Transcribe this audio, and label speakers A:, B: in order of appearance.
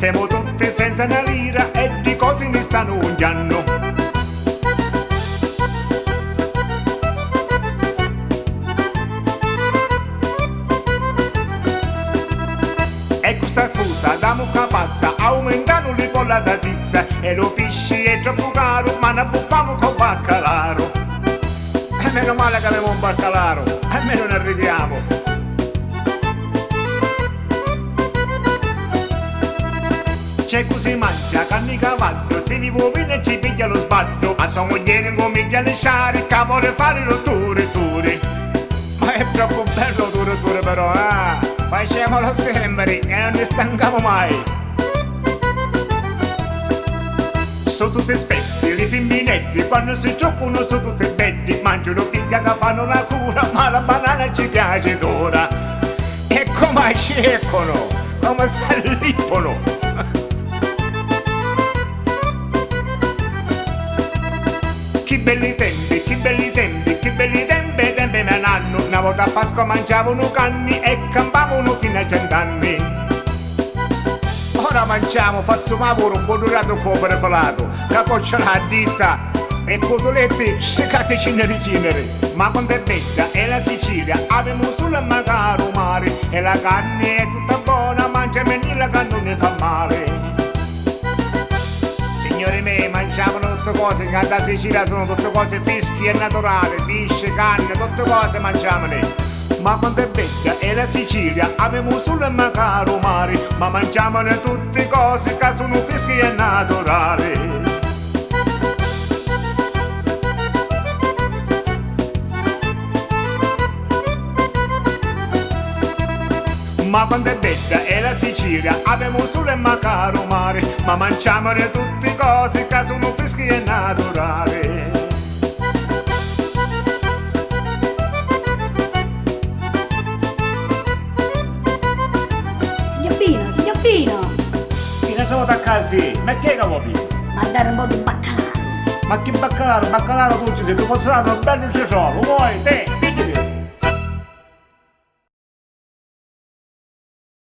A: Siamo tutti senza una lira e di cose ne stanno ungiando. E questa cosa da mucca pazza aumentano le con la salsiccia e lo pisci è troppo caro ma ne buffamo con baccalaro. E meno male che avevo un baccalaro, almeno ne arriviamo. C'è così mangia, canni cavallo, se mi vuoi e ci piglia lo sballo. A sua moglie ne comincia a lasciare, che vuole fare lo turi. Ma è troppo bello turi però, facciamolo sempre e non ne stanchiamo mai. Sono tutti spetti, i femminetti, quando si giocano sono tutti belli. Mangiano piglia che fanno la cura, ma la banana ci piace d'ora. E come cercano, come s'allippono. Che belli tempi, che belli tempi, che belli tempi, tempi me l'anno. Una volta a Pasqua mangiavano canni e campavano fino a 100 anni. Ora mangiamo, facciamo un po' durato un po' preparato, capoccia la ditta e potoletti seccati cineri. Ma quando è bella è la Sicilia, abbiamo solo magari mare e la carne è tutta buona, mangia menina che non ne fa male. Signori miei, mangiavano tutte cose che da Sicilia sono tutte cose fresche e naturali, pesce, carne, tutte cose mangiavano. Ma quando è bella è la Sicilia, abbiamo solo il magari mare, ma mangiavano tutte cose che sono fresche e naturali. Ma quando è bella è la Sicilia, abbiamo solo il magari mare, ma mangiavano tutte cose che sono fresche e naturali.
B: Signor Pino!
A: Fino sono da casa, ma che vuoi fare?
B: Ma dare un po' di baccalà!
A: Ma che baccalaro tu ci sei, tu posso dare un bello cesolo, vuoi te?